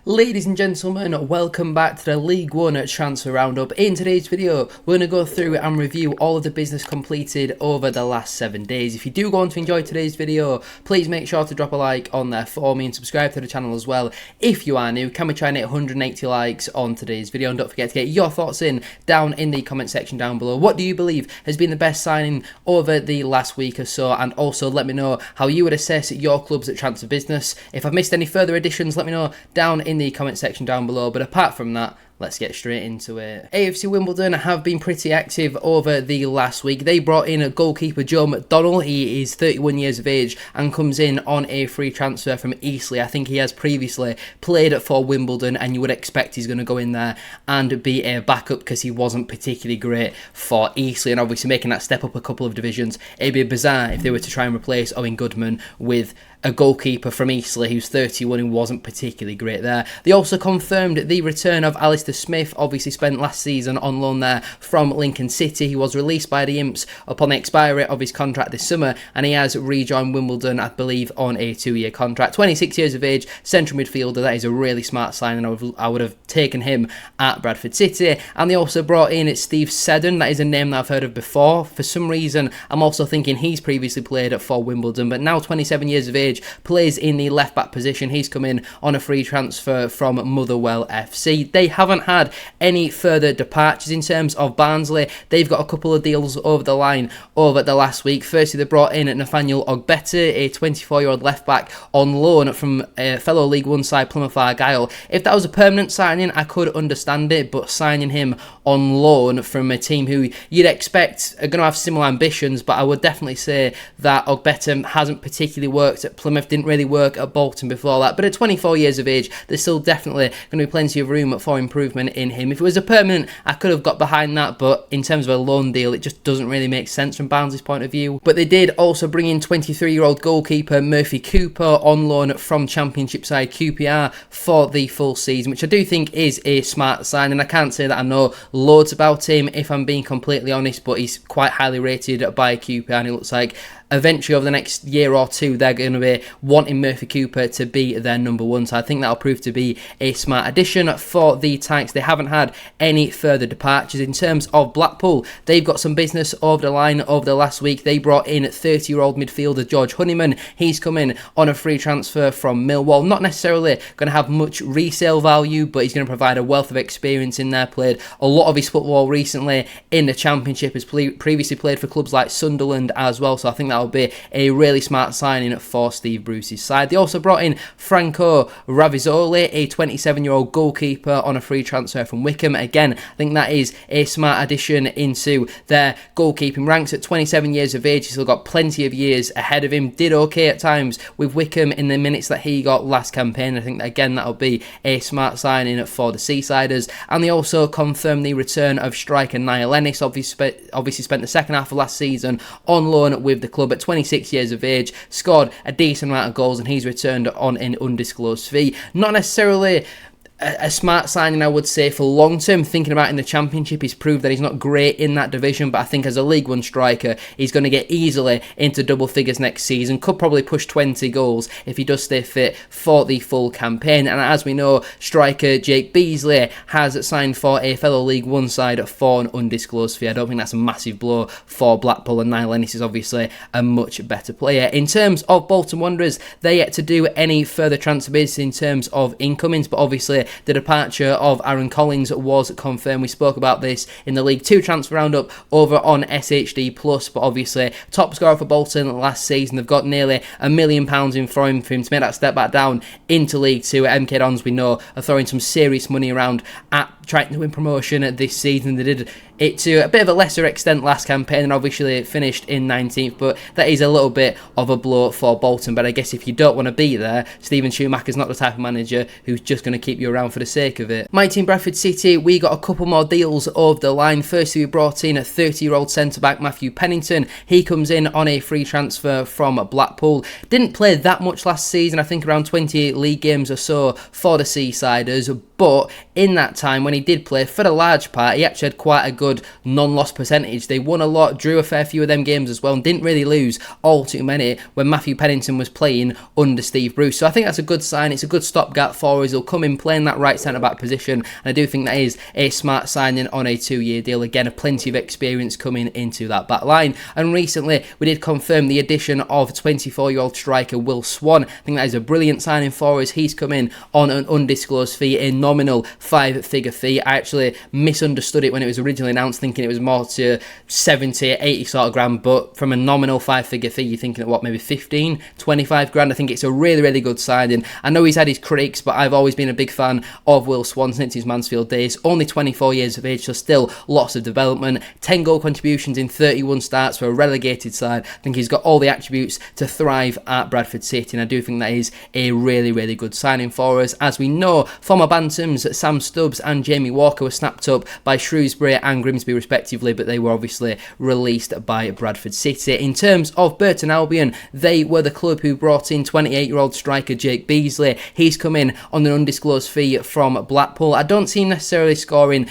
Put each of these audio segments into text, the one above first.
Ladies and gentlemen, welcome back to the League One Transfer Roundup. In today's video, we're going to go through and review all of the business completed over the last 7 days. If you do go on to enjoy today's video, please make sure to drop a like on there for me and subscribe to the channel as well. If you are new, can we try and hit 180 likes on today's video? And don't forget to get your thoughts in down in the comment section down below. What do you believe has been the best signing over the last week or so? And also let me know how you would assess your clubs at Transfer Business. If I've missed any further additions, let me know down in the comment section down below. But apart from that, let's get straight into it. AFC Wimbledon have been pretty active over the last week. They brought in a goalkeeper, Joe McDonnell. He is 31 years of age and comes in on a free transfer from Eastleigh. I think he has previously played for Wimbledon, and you would expect he's going to go in there and be a backup because he wasn't particularly great for Eastleigh, and obviously making that step up a couple of divisions. It'd be bizarre if they were to try and replace Owen Goodman with a goalkeeper from Eastleigh who's 31 and wasn't particularly great there. They also confirmed the return of Alistair Smith, obviously spent last season on loan there from Lincoln City. He was released by the Imps upon the expiry of his contract this summer, and he has rejoined Wimbledon, I believe, on a 2-year contract. 26 years of age, central midfielder. That is a really smart signing. I would have taken him at Bradford City. And they also brought in Steve Seddon. That is a name that I've heard of before. For some reason, I'm also thinking he's previously played for Wimbledon, but now 27 years of age, plays in the left back position. He's come in on a free transfer from Motherwell FC. They haven't had any further departures in terms of Barnsley. They've got a couple of deals over the line over the last week. Firstly, they brought in Nathaniel Ogbeta, a 24-year-old left back on loan from fellow League One side Plymouth Argyle. If that was a permanent signing, I could understand it, but signing him on loan from a team who you'd expect are going to have similar ambitions, but I would definitely say that Ogbeta hasn't particularly worked at Plymouth, didn't really work at Bolton before that, but at 24 years of age, there's still definitely going to be plenty of room for improvement in him. If it was a permanent, I could have got behind that, but in terms of a loan deal, it just doesn't really make sense from Barnsley's point of view. But they did also bring in 23-year-old goalkeeper Murphy Cooper on loan from Championship side QPR for the full season, which I do think is a smart sign, and I can't say that I know loads about him if I'm being completely honest, but he's quite highly rated by QPR, and it looks like eventually over the next year or two they're going to be wanting Murphy Cooper to be their number one, so I think that'll prove to be a smart addition for the Tykes. They haven't had any further departures. In terms of Blackpool, they've got some business over the line over the last week. They brought in 30-year-old midfielder George Honeyman. He's come in on a free transfer from Millwall. Not necessarily going to have much resale value, but he's going to provide a wealth of experience in there. Played a lot of his football recently in the Championship, has previously played for clubs like Sunderland as well, so I think that'll be a really smart signing for Steve Bruce's side. They also brought in Franco Ravizoli, a 27-year-old goalkeeper on a free transfer from Wickham. Again, I think that is a smart addition into their goalkeeping ranks. At 27 years of age, he's still got plenty of years ahead of him. Did okay at times with Wickham in the minutes that he got last campaign. I think that, again, that'll be a smart signing for the Seasiders. And they also confirmed the return of striker Niall Ennis. Obviously spent the second half of last season on loan with the club. At 26 years of age, scored a decent amount of goals, and he's returned on an undisclosed fee. Not necessarily a smart signing, I would say, for long term. Thinking about in the Championship, he's proved that he's not great in that division, but I think as a League One striker, he's going to get easily into double figures next season. Could probably push 20 goals if he does stay fit for the full campaign. And as we know, striker Jake Beasley has signed for a fellow League One side for an undisclosed fee. I don't think that's a massive blow for Blackpool, and Niall Ennis is obviously a much better player. In terms of Bolton Wanderers, they're yet to do any further transfer bids in terms of incomings, but obviously the departure of Aaron Collins was confirmed. We spoke about this in the League 2 transfer roundup over on SHD Plus, but obviously top scorer for Bolton last season. They've got nearly £1 million in for him to make that step back down into League 2. MK Dons, we know, are throwing some serious money around at trying to win promotion this season. They did it to a bit of a lesser extent last campaign, and obviously it finished in 19th, but that is a little bit of a blow for Bolton. But I guess if you don't want to be there, Stephen Schumacher's not the type of manager who's just going to keep you around for the sake of it. My team, Bradford City, we got a couple more deals over the line. Firstly, we brought in a 30-year-old centre-back Matthew Pennington. He comes in on a free transfer from Blackpool. Didn't play that much last season, I think around 28 league games or so for the Seasiders, but in that time when he he did play, for the large part, he actually had quite a good non-loss percentage. They won a lot, drew a fair few of them games as well, and didn't really lose all too many when Matthew Pennington was playing under Steve Bruce. So I think that's a good sign. It's a good stopgap for us. He'll come in playing that right centre-back position, and I do think that is a smart signing on a 2-year deal. Again, plenty of experience coming into that back line. And recently, we did confirm the addition of 24-year-old striker Will Swan. I think that is a brilliant signing for us. He's come in on an undisclosed fee, a nominal 5-figure fee. I actually misunderstood it when it was originally announced, thinking it was more to 70, 80 sort of grand, but from a nominal 5-figure fee, you're thinking of what, maybe 15, 25 grand. I think it's a really, really good signing. I know he's had his critics, but I've always been a big fan of Will Swan since his Mansfield days. Only 24 years of age, so still lots of development. 10 goal contributions in 31 starts for a relegated side. I think he's got all the attributes to thrive at Bradford City, and I do think that is a really, really good signing for us. As we know, former Bantams Sam Stubbs and Jamie Walker were snapped up by Shrewsbury and Grimsby respectively, but they were obviously released by Bradford City. In terms of Burton Albion, they were the club who brought in 28-year-old striker Jake Beasley. He's come in on an undisclosed fee from Blackpool. I don't see him necessarily scoring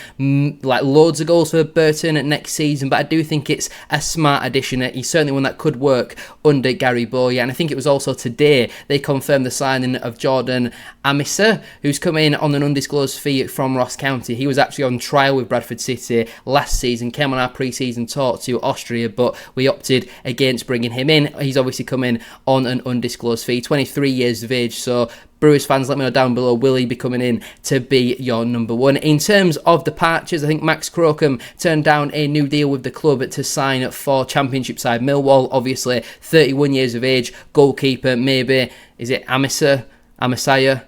like loads of goals for Burton next season, but I do think it's a smart addition. He's certainly one that could work under Gary Bowyer, and I think it was also today they confirmed the signing of Jordan Amisa, who's come in on an undisclosed fee from Ross County. He was actually on trial with Bradford City last season, came on our pre-season tour to Austria, but we opted against bringing him in. He's obviously come in on an undisclosed fee, 23 years of age, so Brewers fans, let me know down below, will he be coming in to be your number one? In terms of departures, I think Max Crocombe turned down a new deal with the club to sign for Championship side Millwall. Obviously, 31 years of age, goalkeeper, maybe, is it Amasaya?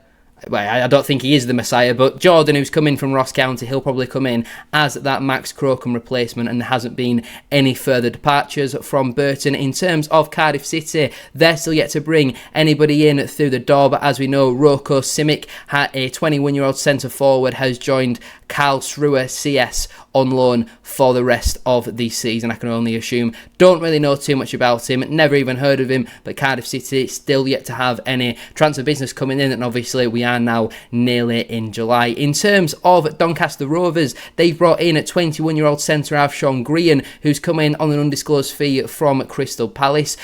Well, I don't think he is the Messiah, but Jordan, who's come in from Ross County, he'll probably come in as that Max Crocombe replacement, and there hasn't been any further departures from Burton. In terms of Cardiff City, they're still yet to bring anybody in through the door, but as we know, Roko Simic, a 21-year-old centre-forward, has joined Karlsruhe CS on loan for the rest of the season, I can only assume. Don't really know too much about him, never even heard of him, but Cardiff City still yet to have any transfer business coming in, and obviously we are now nearly in July. In terms of Doncaster Rovers, they've brought in a 21-year-old centre-half Sean Green, who's come in on an undisclosed fee from Crystal Palace.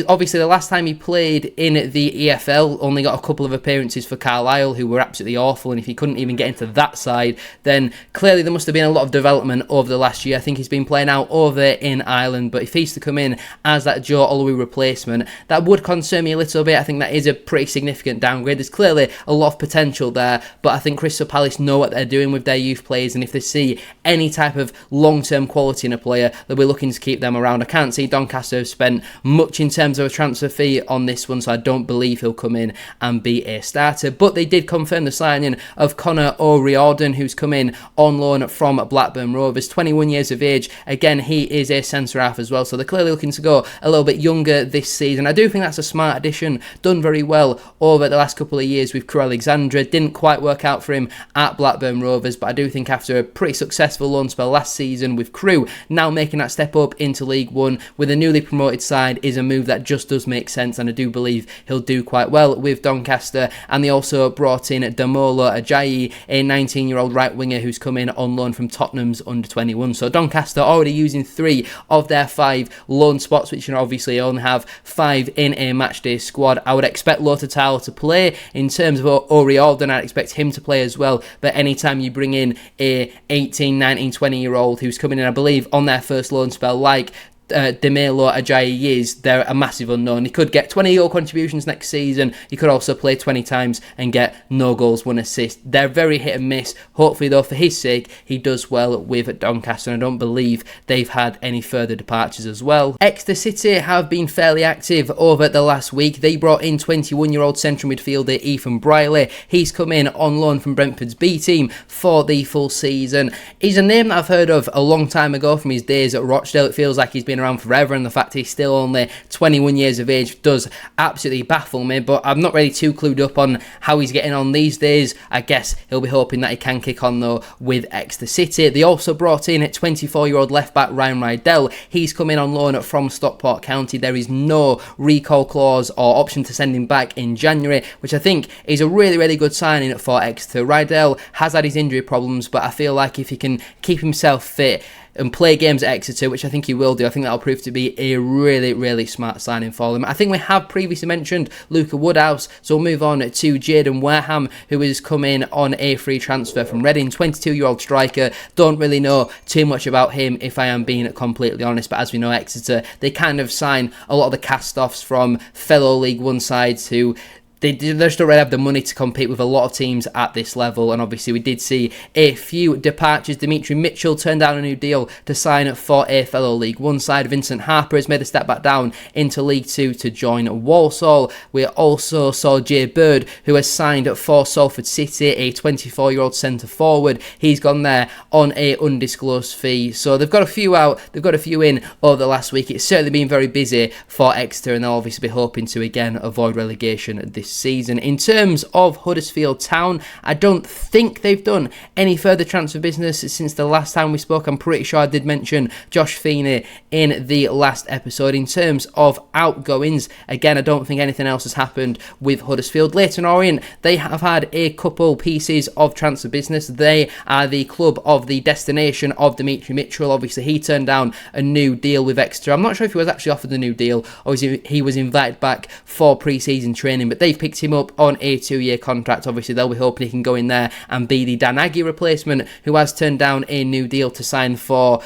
Obviously, the last time he played in the EFL, only got a couple of appearances for Carlisle, who were absolutely awful, and if he couldn't even get into that side, then clearly there must have been a lot of development over the last year. I think he's been playing out over in Ireland, but if he's to come in as that Joe Olowu replacement, that would concern me a little bit. I think that is a pretty significant downgrade. There's clearly a lot of potential there, but I think Crystal Palace know what they're doing with their youth players, and if they see any type of long-term quality in a player, they'll be looking to keep them around. I can't see Doncaster have spent much in terms of a transfer fee on this one, so I don't believe he'll come in and be a starter, but they did confirm the signing of Connor O'Riordan, who's come in on loan from Blackburn Rovers, 21 years of age. Again, he is a centre-half as well, so they're clearly looking to go a little bit younger this season. I do think that's a smart addition, done very well over the last couple of years with Crewe Alexandra. Didn't quite work out for him at Blackburn Rovers, but I do think after a pretty successful loan spell last season with Crewe, now making that step up into League One with a newly promoted side is a move that just does make sense, and I do believe he'll do quite well with Doncaster. And they also brought in Damola Ajayi, a 19-year-old right winger who's come in on loan from Tottenham's under-21. So Doncaster already using 3 of their 5 loan spots, which obviously only have 5 in a matchday squad. I would expect Lototalo to play. In terms of O'Riordan, I'd expect him to play as well, but anytime you bring in a 18, 19, 20-year-old who's coming in, I believe, on their first loan spell, like Demelo Ajayi is, they're a massive unknown. He could get 20 goal contributions next season. He could also play 20 times and get no goals, 1 assist. They're very hit and miss. Hopefully, though, for his sake, he does well with Doncaster, and I don't believe they've had any further departures as well. Exeter City have been fairly active over the last week. They brought in 21-year-old central midfielder Ethan Briley. He's come in on loan from Brentford's B team for the full season. He's a name that I've heard of a long time ago from his days at Rochdale. It feels like he's been around forever, and the fact he's still only 21 years of age does absolutely baffle me, but I'm not really too clued up on how he's getting on these days. I guess he'll be hoping that he can kick on though with Exeter City. They also brought in 24-year-old left back Ryan Rydell. He's come in on loan from Stockport County. There is no recall clause or option to send him back in January, which I think is a really good signing for Exeter. Rydell has had his injury problems, but I feel like if he can keep himself fit and play games at Exeter, which I think he will do, I think that'll prove to be a really smart signing for them. I think we have previously mentioned Luca Woodhouse, so we'll move on to Jaden Wareham, who has come in on a free transfer from Reading. 22-year-old striker. Don't really know too much about him, if I am being completely honest, but as we know, Exeter, they kind of sign a lot of the cast-offs from fellow League One sides who they just don't really have the money to compete with a lot of teams at this level, and obviously we did see a few departures. Dimitri Mitchell turned down a new deal to sign for a fellow League One side. Vincent Harper has made a step back down into League Two to join Walsall. We also saw Jay Bird, who has signed for Salford City, a 24-year-old centre forward. He's gone there on a undisclosed fee. So they've got a few out, they've got a few in over the last week. It's certainly been very busy for Exeter, and they'll obviously be hoping to again avoid relegation this season. In terms of Huddersfield Town, I don't think they've done any further transfer business since the last time we spoke. I'm pretty sure I did mention Josh Feeney in the last episode. In terms of outgoings, again, I don't think anything else has happened with Huddersfield. Leyton Orient, they have had a couple pieces of transfer business. They are the club of the destination of Dimitri Mitchell. Obviously, he turned down a new deal with Exeter. I'm not sure if he was actually offered a new deal or he was invited back for pre-season training, but they've picked him up on a 2-year contract. Obviously, they'll be hoping he can go in there and be the Dan Aggie replacement, who has turned down a new deal to sign for,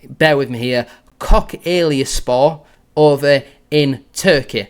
bear with me here, Kocaelispor over in Turkey.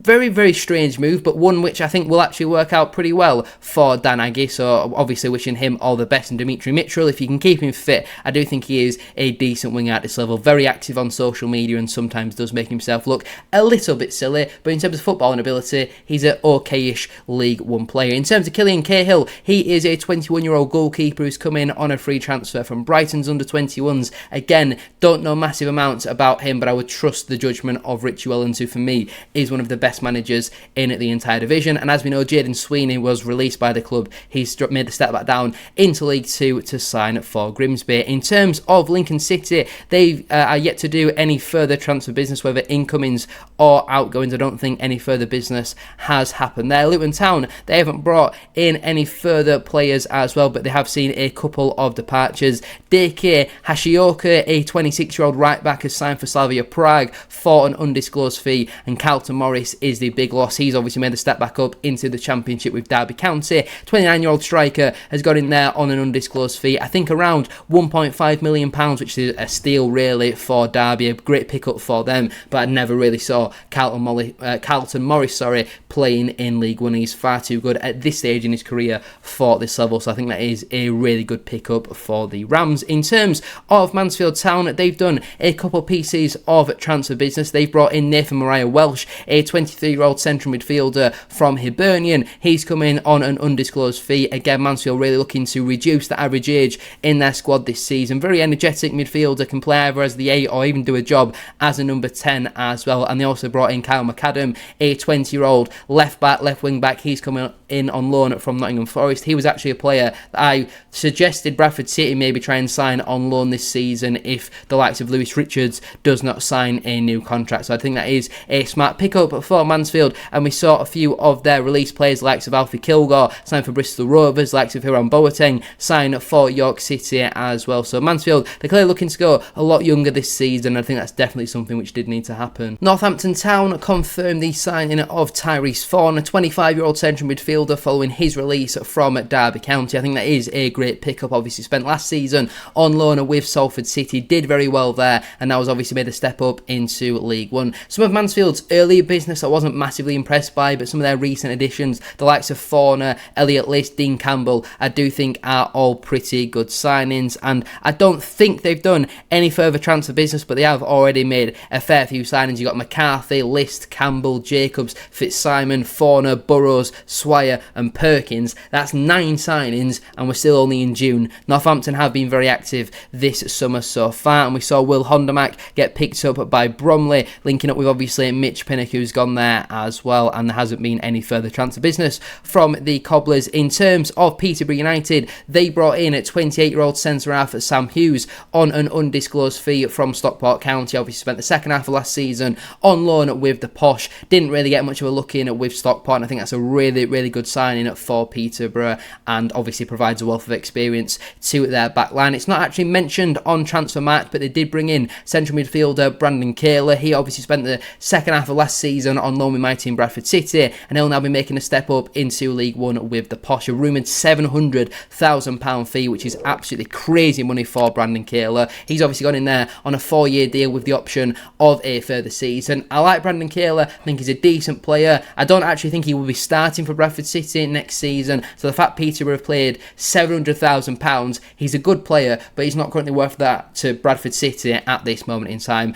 Very strange move, but one which I think will actually work out pretty well for Dan Aggie. So obviously wishing him all the best. And Dimitri Mitchell, if you can keep him fit, I do think he is a decent winger at this level. Very active on social media and sometimes does make himself look a little bit silly, but in terms of footballing ability, he's an okayish League One player. In terms of Killian Cahill, he is a 21-year-old goalkeeper who's come in on a free transfer from Brighton's under-21s. Again, don't know massive amounts about him, but I would trust the judgment of Richie Wellens, who for me is one of the best managers in the entire division. And as we know, Jaden Sweeney was released by the club. He's made the step back down into League Two to sign for Grimsby. In terms of Lincoln City, they are yet to do any further transfer business, whether incomings or outgoings. I don't think any further business has happened there. Luton Town, they haven't brought in any further players as well, but they have seen a couple of departures. Daiki Hashioka, a 26-year-old right back, has signed for Slavia Prague for an undisclosed fee, and Carlton Morris is the big loss. He's obviously made the step back up into the Championship with Derby County. 29-year-old striker has got in there on an undisclosed fee. I think around £1.5 million, which is a steal really for Derby. A great pickup for them, but I never really saw Carlton Morris playing in League One. He's far too good at this stage in his career for this level, so I think that is a really good pickup for the Rams. In terms of Mansfield Town, they've done a couple pieces of transfer business. They've brought in Nathan Mariah Welsh, a 23-year-old central midfielder from Hibernian. He's come in on an undisclosed fee. Again, Mansfield really looking to reduce the average age in their squad this season. Very energetic midfielder, can play either as the 8 or even do a job as a number 10 as well. And they also brought in Kyle McAdam, a 20-year-old left wing back. He's coming in on loan from Nottingham Forest. He was actually a player that I suggested Bradford City maybe try and sign on loan this season if the likes of Lewis Richards does not sign a new contract. So I think that is a smart pickup for Mansfield, and we saw a few of their release players, likes of Alfie Kilgore sign for Bristol Rovers, likes of Hiram Boateng sign for York City as well. So Mansfield, they're clearly looking to go a lot younger this season. I think that's definitely something which did need to happen. Northampton Town confirmed the signing of Tyrese Fawn, a 25-year-old central midfielder, following his release from Derby County. I think that is a great pickup. Obviously spent last season on loan with Salford City, did very well there, and now has obviously made a step up into League One. Some of Mansfield's earlier business business I wasn't massively impressed by, but some of their recent additions, the likes of Forner, Elliot List, Dean Campbell, I do think are all pretty good signings, and I don't think they've done any further transfer business, but they have already made a fair few signings. You got McCarthy, List, Campbell, Jacobs, Fitzsimon, Forner, Burrows, Swire and Perkins. That's 9 signings, and we're still only in June. Northampton have been very active this summer so far, and we saw Will Hondermack get picked up by Bromley, linking up with obviously Mitch Pinnock, who's gone there as well, and there hasn't been any further transfer business from the Cobblers. In terms of Peterborough United, they brought in a 28-year-old centre-half Sam Hughes on an undisclosed fee from Stockport County. Obviously spent the second half of last season on loan with the Posh, didn't really get much of a look in with Stockport, and I think that's a really good signing for Peterborough, and obviously provides a wealth of experience to their back line. It's not actually mentioned on Transfermarkt, but they did bring in central midfielder Brandon Kayler. He obviously spent the second half of last season on loan with my team Bradford City, and he'll now be making a step up into League One with the Posh. A rumoured £700,000 fee, which is absolutely crazy money for Brandon Kayler. He's obviously gone in there on a 4-year deal with the option of a further season. I like Brandon Kayler. I think he's a decent player. I don't actually think he will be starting for Bradford City next season, so the fact Peterborough have played £700,000, he's a good player, but he's not currently worth that to Bradford City at this moment in time.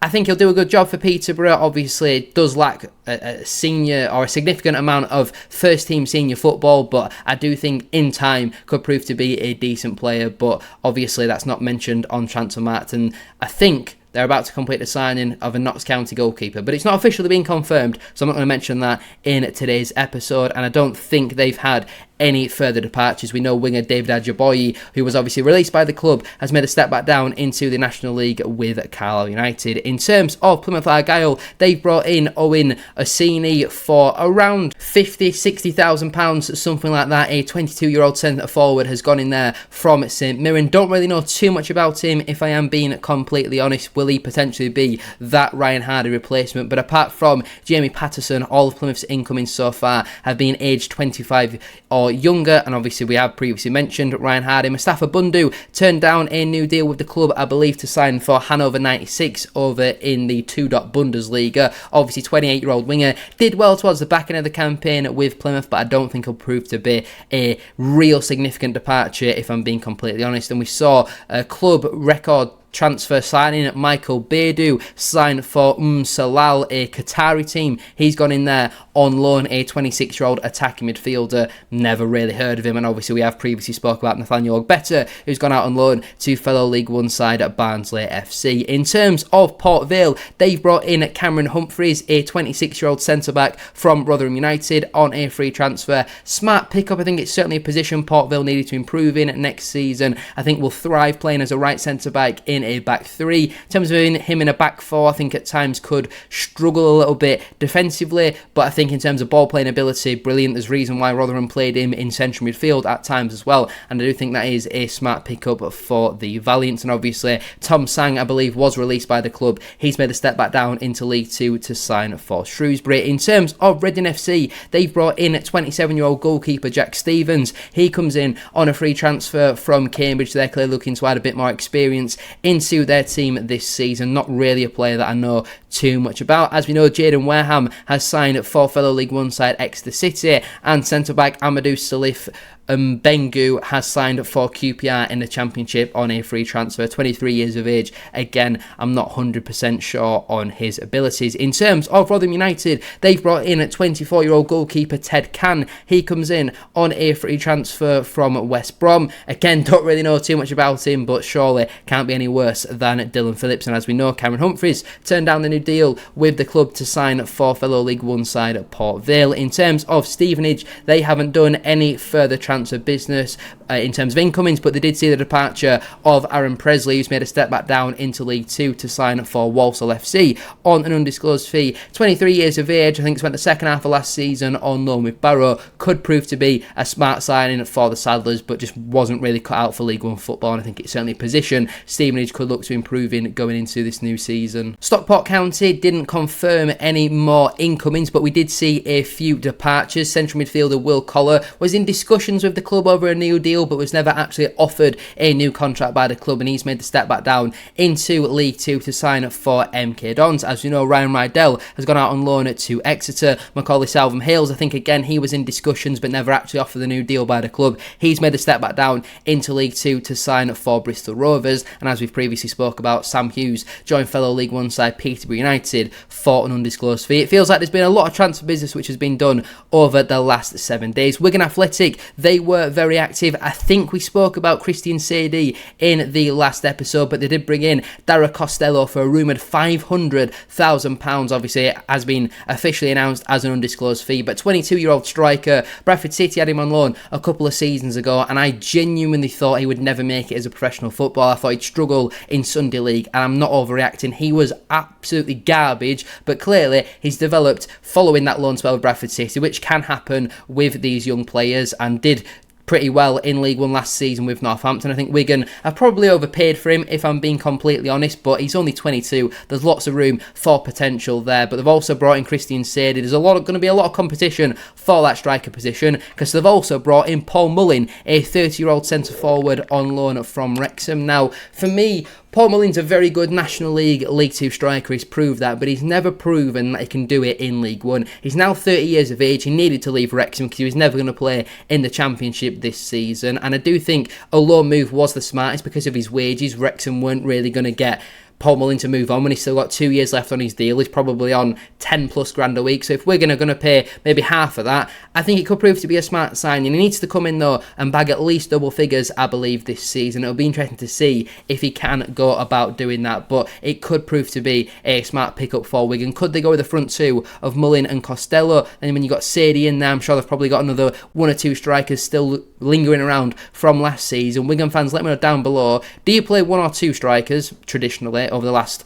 I think he'll do a good job for Peterborough. Obviously, it does lack a senior or a significant amount of first-team senior football, but I do think in time could prove to be a decent player, but obviously that's not mentioned on Transfermarkt, and I think they're about to complete the signing of a Notts County goalkeeper, but it's not officially been confirmed, so I'm not going to mention that in today's episode, and I don't think they've had any further departures. We know winger David Ajiboye, who was obviously released by the club, has made a step back down into the National League with Carlisle United. In terms of Plymouth Argyle, they've brought in Owen Orsini for around £50,000-60,000, something like that. A 22-year-old centre forward has gone in there from St Mirren. Don't really know too much about him, if I am being completely honest. Will he potentially be that Ryan Hardy replacement? But apart from Jamie Patterson, all of Plymouth's incomings so far have been aged 25 or younger, and obviously we have previously mentioned Ryan Hardy. Mustafa Bundu turned down a new deal with the club, I believe, to sign for Hannover 96 over in the 2. Bundesliga. Obviously 28-year-old winger did well towards the back end of the campaign with Plymouth, but I don't think he'll prove to be a real significant departure, if I'm being completely honest. And we saw a club record transfer signing Michael Beidou signed for Salal, a Qatari team. He's gone in there on loan, a 26-year-old attacking midfielder. Never really heard of him, and obviously we have previously spoke about Nathaniel Ogbeta, who's gone out on loan to fellow League One side at Barnsley FC. In terms of Port Vale, they've brought in Cameron Humphreys, a 26-year-old centre-back from Rotherham United on a free transfer. Smart pickup. I think it's certainly a position Port Vale needed to improve in next season. I think will thrive playing as a right centre-back in a back three. In terms of him in a back four, I think at times could struggle a little bit defensively, but I think in terms of ball playing ability, brilliant. There's reason why Rotherham played him in central midfield at times as well, and I do think that is a smart pickup for the Valiants. And obviously Tom Sang, I believe, was released by the club. He's made a step back down into League Two to sign for Shrewsbury. In terms of Reading FC, they've brought in 27-year-old goalkeeper Jack Stevens. He comes in on a free transfer from Cambridge. They're clearly looking to add a bit more experience into their team this season. Not really a player that I know too much about. As we know, Jaden Wareham has signed for fellow League One side Exeter City, and centre-back Amadou Salif Bengu has signed for QPR in the Championship on a free transfer, 23 years of age. Again, I'm not 100% sure on his abilities. In terms of Rotherham United, they've brought in 24-year-old goalkeeper Ted Can. He comes in on a free transfer from West Brom. Again, don't really know too much about him, but surely can't be any worse than Dylan Phillips. And as we know, Cameron Humphreys turned down the new deal with the club to sign for fellow League One side at Port Vale. In terms of Stevenage, they haven't done any further transfer business in terms of incomings, but they did see the departure of Aaron Presley, who's made a step back down into League Two to sign for Walsall FC on an undisclosed fee. 23 years of age, I think spent the second half of last season on loan with Barrow. Could prove to be a smart signing for the Saddlers, but just wasn't really cut out for League One football, and I think it's certainly a position Stevenage could look to improve in going into this new season. Stockport County didn't confirm any more incomings, but we did see a few departures. Central midfielder Will Collar was in discussions with the club over a new deal, but was never actually offered a new contract by the club, and he's made the step back down into League Two to sign for MK Dons. As you know, Ryan Rydell has gone out on loan to Exeter. Macaulay Salvin-Hales, I think again he was in discussions but never actually offered a new deal by the club. He's made the step back down into League Two to sign for Bristol Rovers, and as we've previously spoke about, Sam Hughes joined fellow League One side Peterborough United for an undisclosed fee. It feels like there's been a lot of transfer business which has been done over the last 7 days. Wigan Athletic, they were very active. I think we spoke about Christian Sadie in the last episode, but they did bring in Dara Costello for a rumoured £500,000. Obviously, it has been officially announced as an undisclosed fee, but 22-year-old striker, Bradford City had him on loan a couple of seasons ago, and I genuinely thought he would never make it as a professional footballer. I thought he'd struggle in Sunday League, and I'm not overreacting. He was absolutely garbage, but clearly he's developed following that loan spell with Bradford City, which can happen with these young players, and did pretty well in League One last season with Northampton. I think Wigan have probably overpaid for him, if I'm being completely honest, but he's only 22. There's lots of room for potential there, but they've also brought in Christian Sadie. There's going to be a lot of competition for that striker position, because they've also brought in Paul Mullin, a 30-year-old centre-forward on loan from Wrexham. Now, for me, Paul Mullin's a very good National League, League Two striker. He's proved that, but he's never proven that he can do it in League One. He's now 30 years of age. He needed to leave Wrexham because he was never going to play in the Championship this season. And I do think a loan move was the smartest because of his wages. Wrexham weren't really going to get Paul Mullin to move on when he's still got 2 years left on his deal. He's probably on 10 plus grand a week, so if we're going to pay maybe half of that, I think it could prove to be a smart signing. He needs to come in though and bag at least double figures, I believe, this season. It'll be interesting to see if he can go about doing that, but it could prove to be a smart pickup for Wigan. Could they go with the front two of Mullin and Costello? And when you've got Sadie in there, I'm sure they've probably got another one or two strikers still lingering around from last season. Wigan fans, let me know down below, do you play one or two strikers traditionally over the last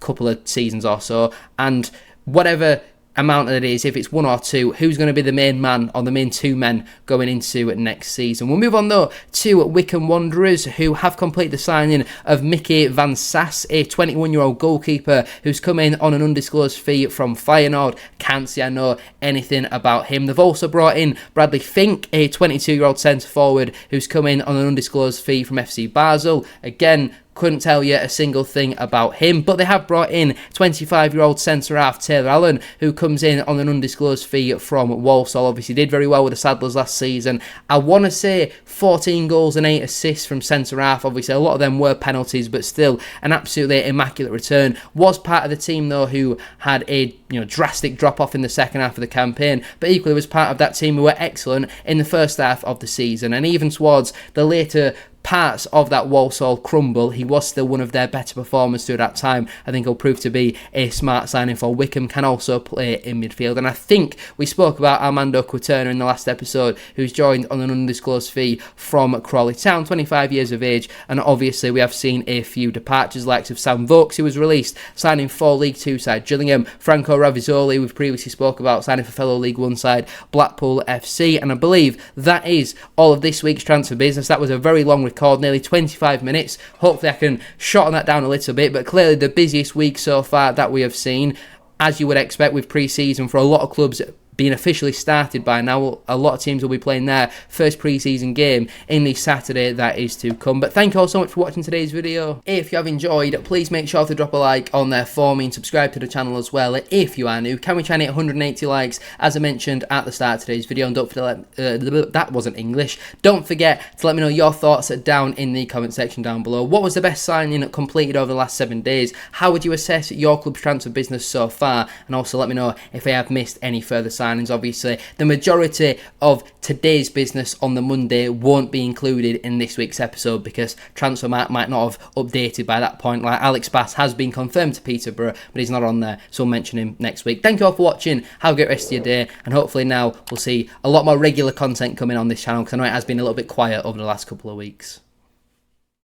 couple of seasons or so? And whatever amount it is, if it's one or two, who's going to be the main man or the main two men going into next season? We'll move on though to Wycombe Wanderers, who have completed the signing of Mickey Van Sass, a 21-year-old goalkeeper who's come in on an undisclosed fee from Feyenoord. Can't say I know anything about him. They've also brought in Bradley Fink, a 22-year-old centre forward who's come in on an undisclosed fee from FC Basel. Again, couldn't tell you a single thing about him, but they have brought in 25-year-old centre-half Taylor Allen, who comes in on an undisclosed fee from Walsall. Obviously did very well with the Saddlers last season. I want to say 14 goals and 8 assists from centre-half. Obviously a lot of them were penalties, but still an absolutely immaculate return. Was part of the team though who had a drastic drop-off in the second half of the campaign, but equally was part of that team who were excellent in the first half of the season, and even towards the later parts of that Walsall crumble, he was still one of their better performers through that time. I think he'll prove to be a smart signing for Wycombe. Can also play in midfield, and I think we spoke about Armando Quaterna in the last episode, who's joined on an undisclosed fee from Crawley Town, 25 years of age, and obviously we have seen a few departures, likes of Sam Vokes, who was released, signing for League 2 side Gillingham, Franco Ravizoli, we've previously spoke about, signing for fellow League 1 side Blackpool FC, and I believe that is all of this week's transfer business. That was a very long record, nearly 25 minutes. Hopefully I can shorten that down a little bit, but clearly the busiest week so far that we have seen, as you would expect with pre-season for a lot of clubs being officially started by now. A lot of teams will be playing their first pre-season game in the Saturday that is to come. But thank you all so much for watching today's video. If you have enjoyed, please make sure to drop a like on there for me and subscribe to the channel as well if you are new. Can we try and hit 180 likes as I mentioned at the start of today's video? And don't forget, that wasn't English. Don't forget to let me know your thoughts down in the comment section down below. What was the best signing completed over the last 7 days? How would you assess your club's transfer business so far? And also let me know if I have missed any further signings. Obviously, the majority of today's business on the Monday won't be included in this week's episode because Transfermarkt might not have updated by that point. Like Alex Bass has been confirmed to Peterborough, but he's not on there, so I'll mention him next week. Thank you all for watching. Have a great rest of your day, and hopefully now we'll see a lot more regular content coming on this channel because I know it has been a little bit quiet over the last couple of weeks.